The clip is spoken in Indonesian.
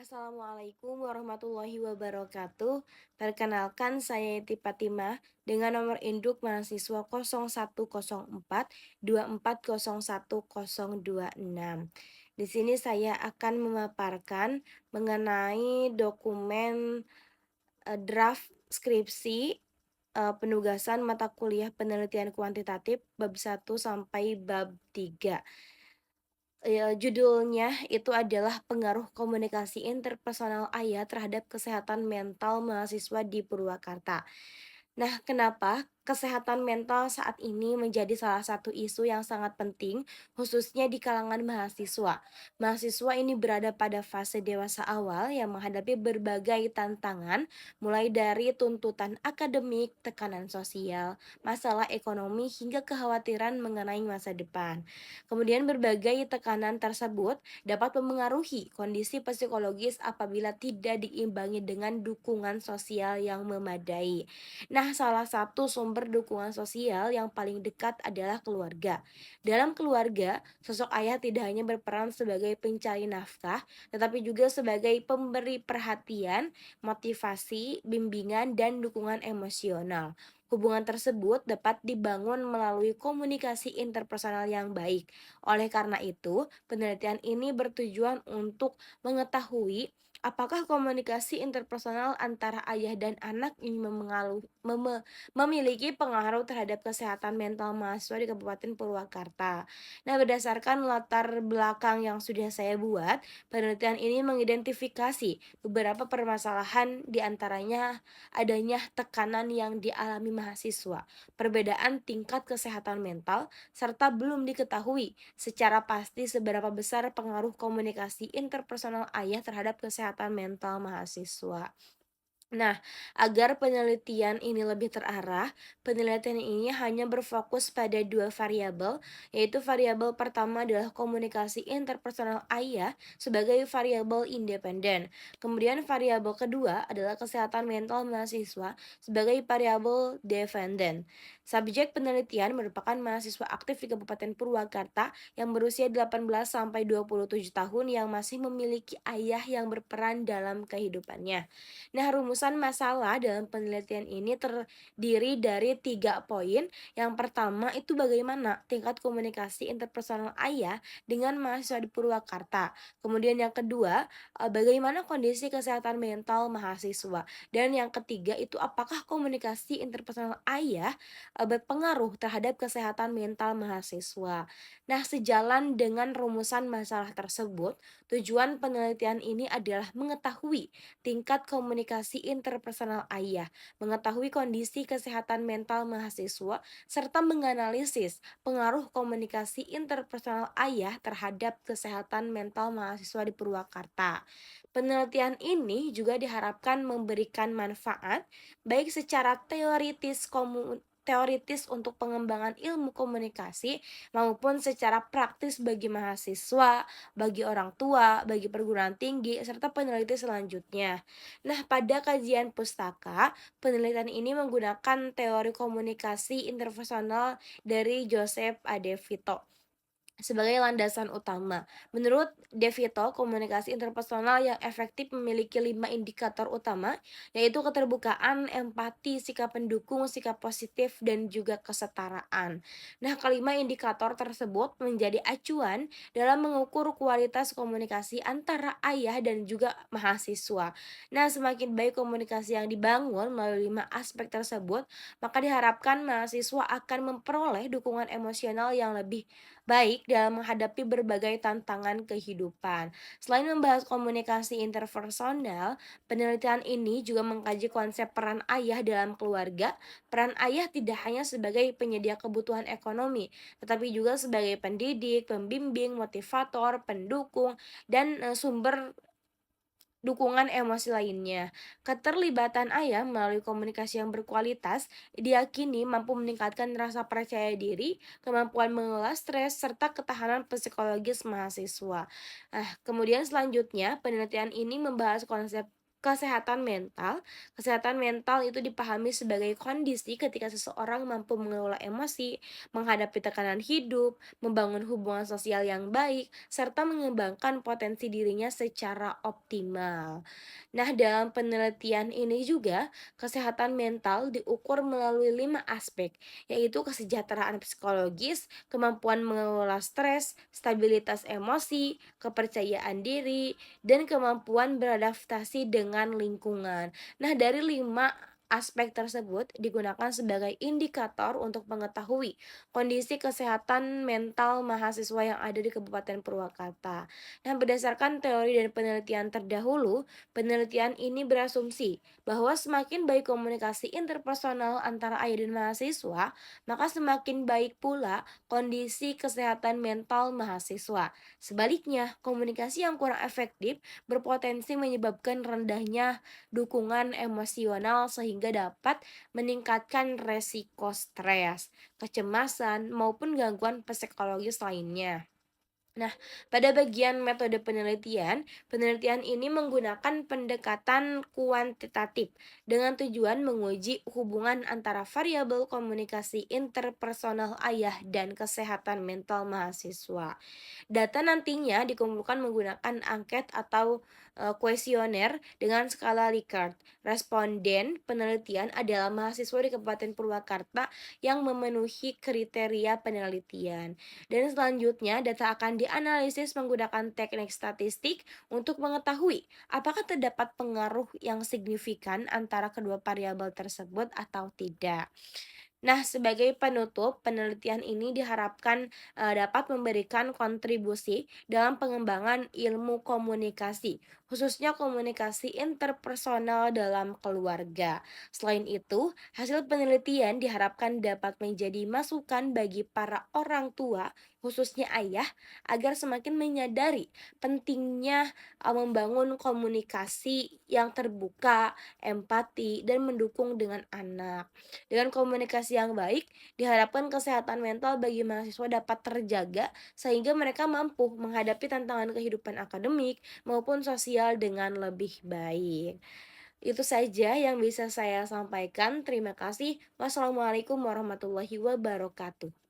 Assalamualaikum warahmatullahi wabarakatuh. Perkenalkan saya Yeti Fatimah dengan nomor induk mahasiswa 010424011026. Di sini saya akan memaparkan mengenai dokumen draft skripsi penugasan mata kuliah penelitian kuantitatif bab 1 sampai bab 3. Judulnya itu adalah pengaruh komunikasi interpersonal ayah terhadap kesehatan mental mahasiswa di Purwakarta. Nah, kenapa kesehatan mental saat ini menjadi salah satu isu yang sangat penting, khususnya di kalangan mahasiswa? Mahasiswa ini berada pada fase dewasa awal yang menghadapi berbagai tantangan, mulai dari tuntutan akademik, tekanan sosial, masalah ekonomi, hingga kekhawatiran mengenai masa depan. Kemudian berbagai tekanan tersebut dapat memengaruhi kondisi psikologis apabila tidak diimbangi dengan dukungan sosial yang memadai. Nah, salah satu sumber dukungan sosial yang paling dekat adalah keluarga. Dalam keluarga, sosok ayah tidak hanya berperan sebagai pencari nafkah, tetapi juga sebagai pemberi perhatian, motivasi, bimbingan, dan dukungan emosional. Hubungan tersebut dapat dibangun melalui komunikasi interpersonal yang baik. Oleh karena itu, penelitian ini bertujuan untuk mengetahui apakah komunikasi interpersonal antara ayah dan anak ini memiliki pengaruh terhadap kesehatan mental mahasiswa di Kabupaten Purwakarta. Nah, berdasarkan latar belakang yang sudah saya buat, penelitian ini mengidentifikasi beberapa permasalahan, di antaranya adanya tekanan yang dialami mahasiswa, perbedaan tingkat kesehatan mental, serta belum diketahui secara pasti seberapa besar pengaruh komunikasi interpersonal ayah terhadap kesehatan mental mahasiswa. Nah, agar penelitian ini lebih terarah, penelitian ini hanya berfokus pada dua variabel, yaitu variabel pertama adalah komunikasi interpersonal ayah sebagai variabel independen. Kemudian variabel kedua adalah kesehatan mental mahasiswa sebagai variabel dependen. Subjek penelitian merupakan mahasiswa aktif di Kabupaten Purwakarta yang berusia 18 sampai 27 tahun yang masih memiliki ayah yang berperan dalam kehidupannya. Nah, rumusan masalah dalam penelitian ini terdiri dari 3 poin. Yang pertama itu bagaimana tingkat komunikasi interpersonal ayah dengan mahasiswa di Purwakarta. Kemudian yang kedua, bagaimana kondisi kesehatan mental mahasiswa. Dan yang ketiga itu apakah komunikasi interpersonal ayah berpengaruh terhadap kesehatan mental mahasiswa. Nah, sejalan dengan rumusan masalah tersebut, tujuan penelitian ini adalah mengetahui tingkat komunikasi interpersonal ayah, mengetahui kondisi kesehatan mental mahasiswa, serta menganalisis pengaruh komunikasi interpersonal ayah terhadap kesehatan mental mahasiswa di Purwakarta. Penelitian ini juga diharapkan memberikan manfaat baik secara teoritis untuk pengembangan ilmu komunikasi maupun secara praktis bagi mahasiswa, bagi orang tua, bagi perguruan tinggi, serta peneliti selanjutnya. Nah, pada kajian pustaka, penelitian ini menggunakan teori komunikasi interpersonal dari Joseph A. De Vito sebagai landasan utama. Menurut De Vito, komunikasi interpersonal yang efektif memiliki 5 indikator utama, yaitu keterbukaan, empati, sikap pendukung, sikap positif, dan juga kesetaraan. Nah, kelima indikator tersebut menjadi acuan dalam mengukur kualitas komunikasi antara ayah dan juga mahasiswa. Nah, semakin baik komunikasi yang dibangun melalui 5 aspek tersebut, maka diharapkan mahasiswa akan memperoleh dukungan emosional yang lebih baik dalam menghadapi berbagai tantangan kehidupan. Selain membahas komunikasi interpersonal, penelitian ini juga mengkaji konsep peran ayah dalam keluarga. Peran ayah tidak hanya sebagai penyedia kebutuhan ekonomi, tetapi juga sebagai pendidik, pembimbing, motivator, pendukung, dan sumber dukungan emosi lainnya. Keterlibatan ayah melalui komunikasi yang berkualitas diyakini mampu meningkatkan rasa percaya diri, kemampuan mengelola stres, serta ketahanan psikologis mahasiswa. Nah, kemudian selanjutnya penelitian ini membahas konsep Kesehatan mental itu dipahami sebagai kondisi ketika seseorang mampu mengelola emosi, menghadapi tekanan hidup, membangun hubungan sosial yang baik, serta mengembangkan potensi dirinya secara optimal. Nah, dalam penelitian ini juga, kesehatan mental diukur melalui 5 aspek, yaitu kesejahteraan psikologis, kemampuan mengelola stres, stabilitas emosi, kepercayaan diri, dan kemampuan beradaptasi dengan lingkungan. Nah, dari 5 aspek tersebut digunakan sebagai indikator untuk mengetahui kondisi kesehatan mental mahasiswa yang ada di Kabupaten Purwakarta. Nah, berdasarkan teori dan penelitian terdahulu, penelitian ini berasumsi bahwa semakin baik komunikasi interpersonal antara ayah dan mahasiswa, maka semakin baik pula kondisi kesehatan mental mahasiswa. Sebaliknya, komunikasi yang kurang efektif berpotensi menyebabkan rendahnya dukungan emosional sehingga dapat meningkatkan resiko stres, kecemasan, maupun gangguan psikologis lainnya. Nah, pada bagian metode penelitian, penelitian ini menggunakan pendekatan kuantitatif dengan tujuan menguji hubungan antara variabel komunikasi interpersonal ayah dan kesehatan mental mahasiswa. Data nantinya dikumpulkan menggunakan angket atau kuesioner dengan skala Likert. Responden penelitian adalah mahasiswa di Kabupaten Purwakarta yang memenuhi kriteria penelitian. Dan selanjutnya data akan dianalisis menggunakan teknik statistik untuk mengetahui apakah terdapat pengaruh yang signifikan antara kedua variabel tersebut atau tidak. Nah, sebagai penutup, penelitian ini diharapkan dapat memberikan kontribusi dalam pengembangan ilmu komunikasi, khususnya komunikasi interpersonal dalam keluarga. Selain itu, hasil penelitian diharapkan dapat menjadi masukan bagi para orang tua, khususnya ayah, agar semakin menyadari pentingnya membangun komunikasi yang terbuka, empati, dan mendukung dengan anak. Dengan komunikasi yang baik, diharapkan kesehatan mental bagi mahasiswa dapat terjaga sehingga mereka mampu menghadapi tantangan kehidupan akademik maupun sosial dengan lebih baik. Itu saja yang bisa saya sampaikan. Terima kasih. Wassalamualaikum warahmatullahi wabarakatuh.